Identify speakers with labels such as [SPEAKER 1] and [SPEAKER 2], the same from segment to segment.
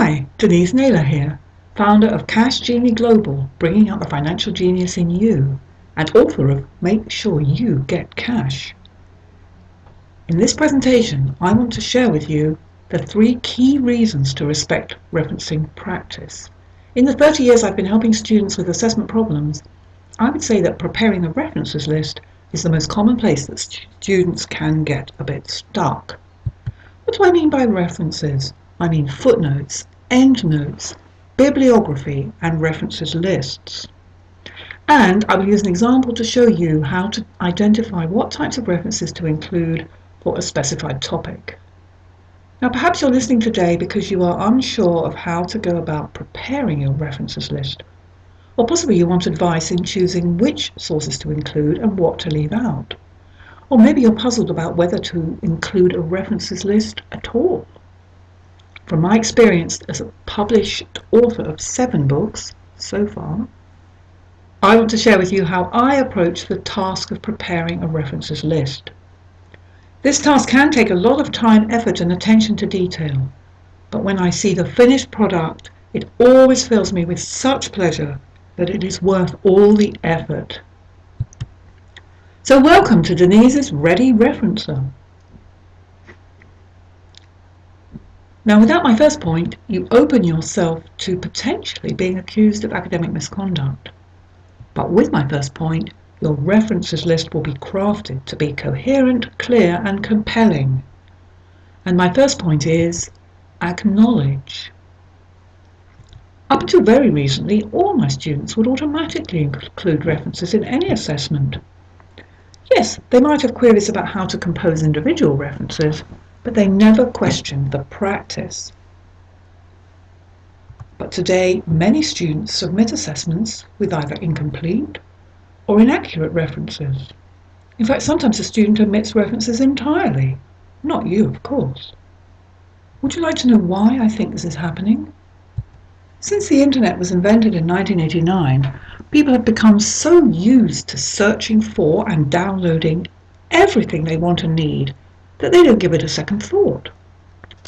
[SPEAKER 1] Hi, Denise Naylor here, founder of Cash Genie Global, bringing out the financial genius in you, and author of Make Sure You Get Cash. In this presentation, I want to share with you the 3 key reasons to respect referencing practice. In the 30 years I've been helping students with assessment problems, I would say that preparing a references list is the most common place that students can get a bit stuck. What do I mean by references? I mean footnotes, endnotes, bibliography, and references lists. And I will use an example to show you how to identify what types of references to include for a specified topic. Now, perhaps you're listening today because you are unsure of how to go about preparing your references list, or possibly you want advice in choosing which sources to include and what to leave out. Or maybe you're puzzled about whether to include a references list at all. From my experience as a published author of 7 books so far, I want to share with you how I approach the task of preparing a references list. This task can take a lot of time, effort, and attention to detail, but when I see the finished product, it always fills me with such pleasure that it is worth all the effort. So welcome to Denise's Ready Referencer. Now, without my first point, you open yourself to potentially being accused of academic misconduct. But with my first point, your references list will be crafted to be coherent, clear, and compelling. And my first point is acknowledge. Up until very recently, all my students would automatically include references in any assessment. Yes, they might have queries about how to compose individual references, but they never questioned the practice. But today, many students submit assessments with either incomplete or inaccurate references. In fact, sometimes a student omits references entirely. Not you, of course. Would you like to know why I think this is happening? Since the internet was invented in 1989, people have become so used to searching for and downloading everything they want and need that they don't give it a second thought.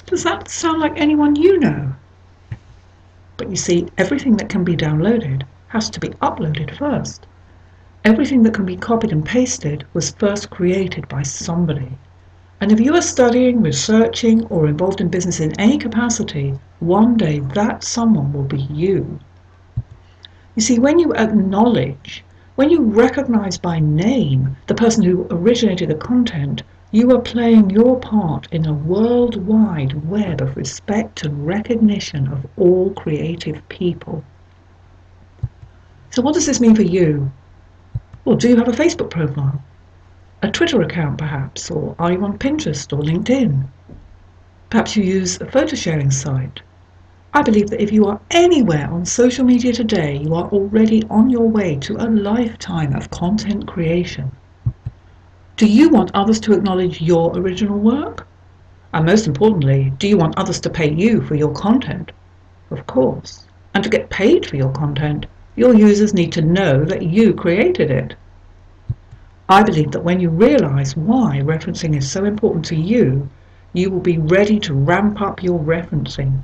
[SPEAKER 1] Does that sound like anyone you know? But you see, everything that can be downloaded has to be uploaded first. Everything that can be copied and pasted was first created by somebody. And if you are studying, researching, or involved in business in any capacity, one day that someone will be you. You see, when you acknowledge, when you recognize by name the person who originated the content, you are playing your part in a worldwide web of respect and recognition of all creative people. So what does this mean for you? Well, do you have a Facebook profile? A Twitter account perhaps? Or are you on Pinterest or LinkedIn? Perhaps you use a photo sharing site. I believe that if you are anywhere on social media today, you are already on your way to a lifetime of content creation. Do you want others to acknowledge your original work? And most importantly, do you want others to pay you for your content? Of course. And to get paid for your content, your users need to know that you created it. I believe that when you realize why referencing is so important to you, you will be ready to ramp up your referencing.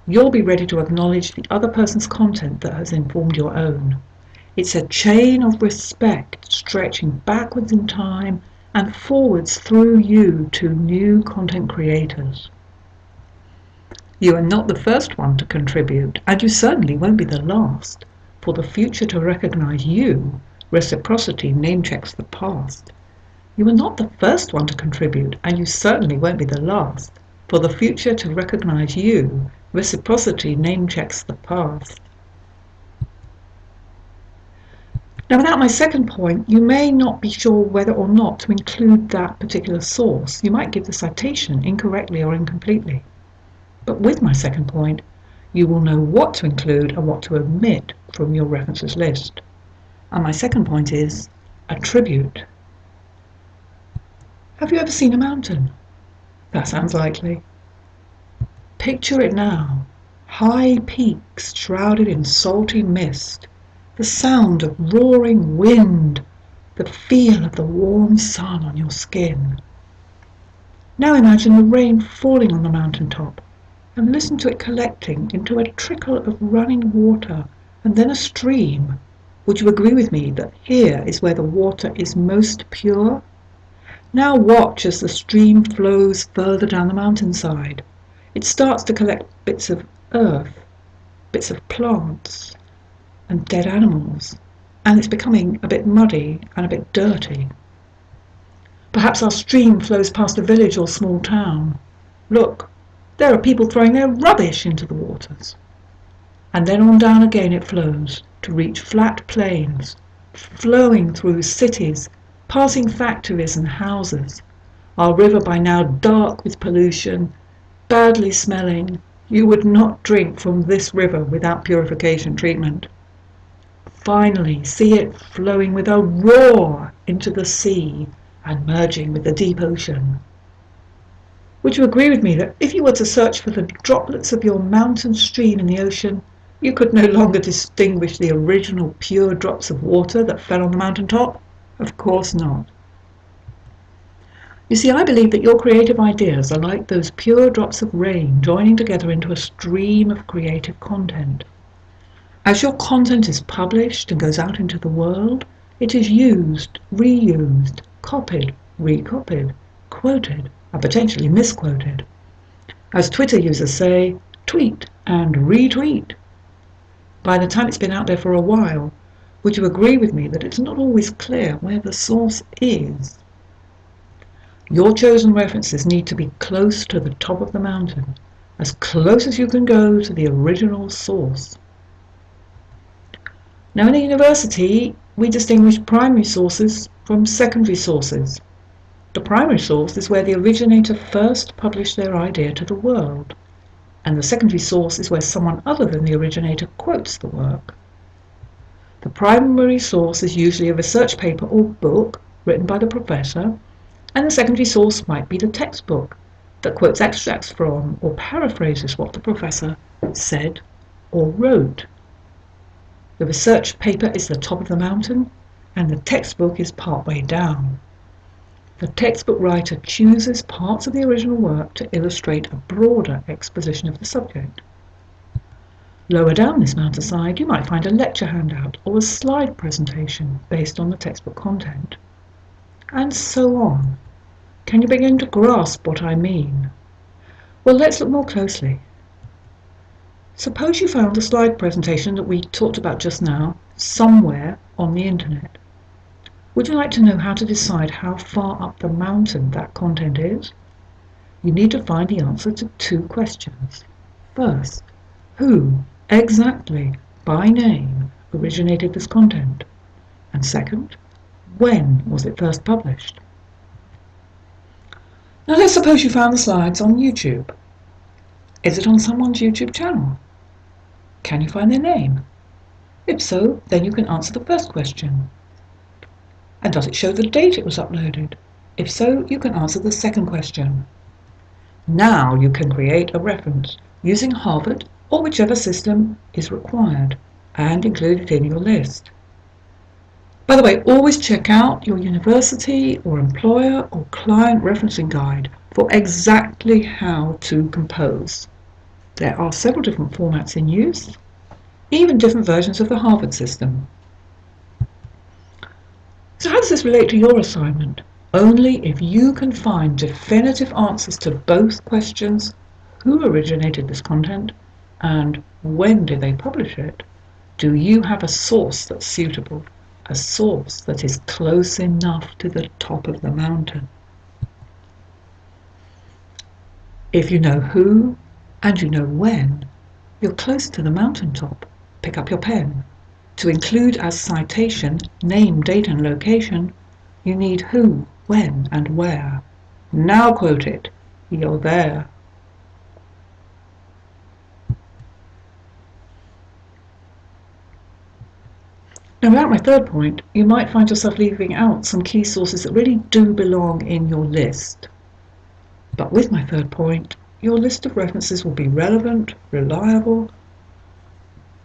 [SPEAKER 1] You'll be ready to acknowledge the other person's content that has informed your own. It's a chain of respect stretching backwards in time and forwards through you to new content creators. You are not the first one to contribute, and you certainly won't be the last. For the future to recognize you, reciprocity name-checks the past. You are not the first one to contribute, and you certainly won't be the last. For the future to recognize you, reciprocity name-checks the past. Now, without my second point, you may not be sure whether or not to include that particular source. You might give the citation incorrectly or incompletely. But with my second point, you will know what to include and what to omit from your references list. And my second point is attribute. Have you ever seen a mountain? That sounds likely. Picture it now. High peaks shrouded in salty mist, the sound of roaring wind, the feel of the warm sun on your skin. Now imagine the rain falling on the mountaintop, and listen to it collecting into a trickle of running water and then a stream. Would you agree with me that here is where the water is most pure? Now watch as the stream flows further down the mountainside. It starts to collect bits of earth, bits of plants, and dead animals, and it's becoming a bit muddy and a bit dirty. Perhaps our stream flows past a village or small town. Look, there are people throwing their rubbish into the waters. And then on down again it flows to reach flat plains, flowing through cities, passing factories and houses. Our river by now dark with pollution, badly smelling. You would not drink from this river without purification treatment. Finally, see it flowing with a roar into the sea and merging with the deep ocean. Would you agree with me that if you were to search for the droplets of your mountain stream in the ocean, you could no longer distinguish the original pure drops of water that fell on the mountain top? Of course not. You see, I believe that your creative ideas are like those pure drops of rain joining together into a stream of creative content. As your content is published and goes out into the world, it is used, reused, copied, recopied, quoted, and potentially misquoted. As Twitter users say, tweet and retweet. By the time it's been out there for a while, would you agree with me that it's not always clear where the source is? Your chosen references need to be close to the top of the mountain, as close as you can go to the original source. Now in a university, we distinguish primary sources from secondary sources. The primary source is where the originator first published their idea to the world, and the secondary source is where someone other than the originator quotes the work. The primary source is usually a research paper or book written by the professor, and the secondary source might be the textbook that quotes extracts from or paraphrases what the professor said or wrote. The research paper is the top of the mountain, and the textbook is partway down. The textbook writer chooses parts of the original work to illustrate a broader exposition of the subject. Lower down this mountainside, you might find a lecture handout or a slide presentation based on the textbook content. And so on. Can you begin to grasp what I mean? Well, let's look more closely. Suppose you found the slide presentation that we talked about just now somewhere on the internet. Would you like to know how to decide how far up the mountain that content is? You need to find the answer to two questions. First, who exactly, by name, originated this content? And second, when was it first published? Now let's suppose you found the slides on YouTube. Is it on someone's YouTube channel? Can you find their name? If so, then you can answer the first question. And does it show the date it was uploaded? If so, you can answer the second question. Now you can create a reference using Harvard or whichever system is required and include it in your list. By the way, always check out your university or employer or client referencing guide for exactly how to compose. There are several different formats in use, even different versions of the Harvard system. So how does this relate to your assignment? Only if you can find definitive answers to both questions, who originated this content and when did they publish it, do you have a source that's suitable, a source that is close enough to the top of the mountain. If you know who and you know when, you're close to the mountaintop. Pick up your pen. To include as citation name, date and location, you need who, when and where. Now quote it. You're there. Now about my third point, you might find yourself leaving out some key sources that really do belong in your list. But with my third point, your list of references will be relevant, reliable,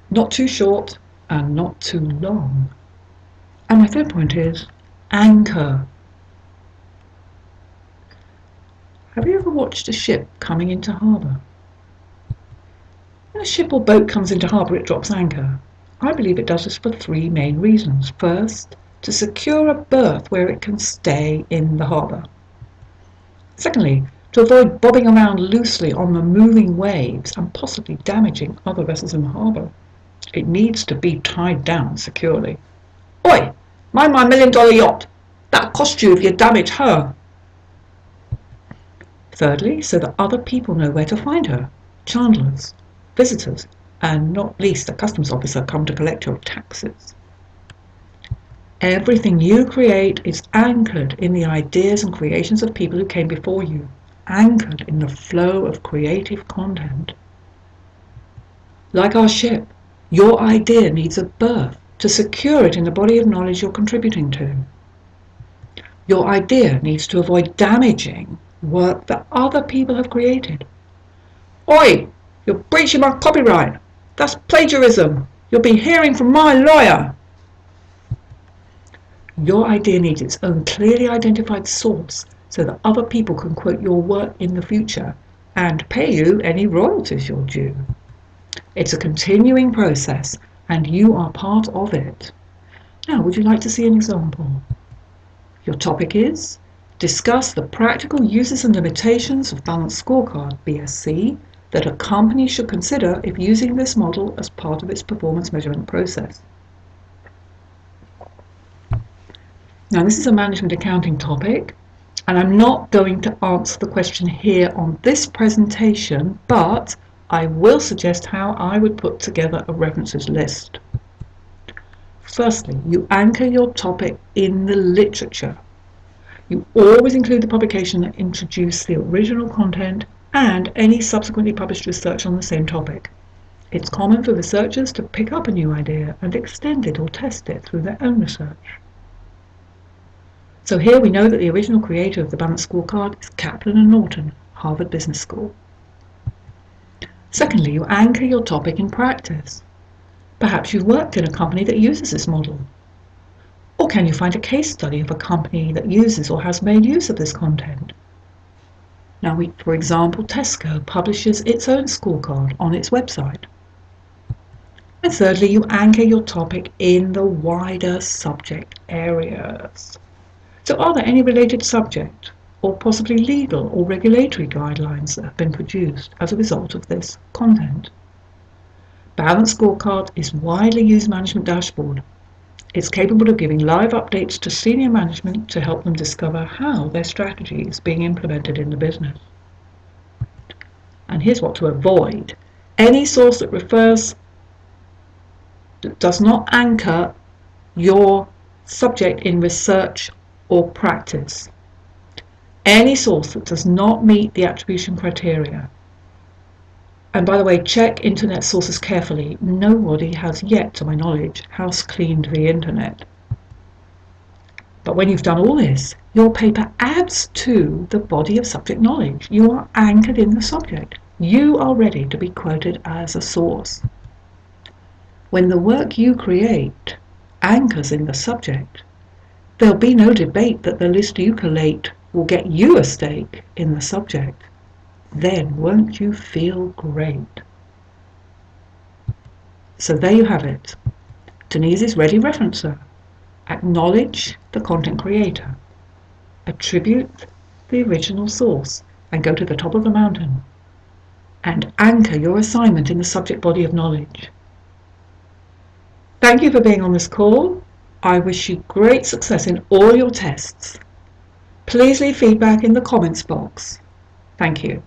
[SPEAKER 1] not too short, and not too long. And my third point is anchor. Have you ever watched a ship coming into harbour? When a ship or boat comes into harbour, it drops anchor. I believe it does this for three main reasons. First, to secure a berth where it can stay in the harbour. Secondly, to avoid bobbing around loosely on the moving waves and possibly damaging other vessels in the harbour. It needs to be tied down securely. Oi! Mind my $1 million yacht! That'll cost you if you damage her! Thirdly, so that other people know where to find her. Chandlers, visitors, and not least a customs officer come to collect your taxes. Everything you create is anchored in the ideas and creations of people who came before you, anchored in the flow of creative content. Like our ship, your idea needs a berth to secure it in the body of knowledge you're contributing to. Your idea needs to avoid damaging work that other people have created. Oi! You're breaching my copyright! That's plagiarism! You'll be hearing from my lawyer! Your idea needs its own clearly identified source so that other people can quote your work in the future and pay you any royalties you're due. It's a continuing process and you are part of it. Now, would you like to see an example? Your topic is discuss the practical uses and limitations of Balanced Scorecard (BSC) that a company should consider if using this model as part of its performance measurement process. Now, this is a management accounting topic, and I'm not going to answer the question here on this presentation, but I will suggest how I would put together a references list. Firstly, you anchor your topic in the literature. You always include the publication that introduced the original content and any subsequently published research on the same topic. It's common for researchers to pick up a new idea and extend it or test it through their own research. So here we know that the original creator of the Balanced Scorecard is Kaplan and Norton, Harvard Business School. Secondly, you anchor your topic in practice. Perhaps you've worked in a company that uses this model. Or can you find a case study of a company that uses or has made use of this content? Now, for example, Tesco publishes its own scorecard on its website. And thirdly, you anchor your topic in the wider subject areas. So are there any related subject or possibly legal or regulatory guidelines that have been produced as a result of this content? Balanced Scorecard is widely used management dashboard. It's capable of giving live updates to senior management to help them discover how their strategy is being implemented in the business. And here's what to avoid. Any source that does not anchor your subject in research or practice. Any source that does not meet the attribution criteria. And by the way, check internet sources carefully. Nobody has yet, to my knowledge, house cleaned the internet. But when you've done all this, your paper adds to the body of subject knowledge. You are anchored in the subject. You are ready to be quoted as a source. When the work you create anchors in the subject, there'll be no debate that the list you collate will get you a stake in the subject. Then won't you feel great? So there you have it. Denise's ready referencer. Acknowledge the content creator. Attribute the original source and go to the top of the mountain. And anchor your assignment in the subject body of knowledge. Thank you for being on this call. I wish you great success in all your tests. Please leave feedback in the comments box. Thank you.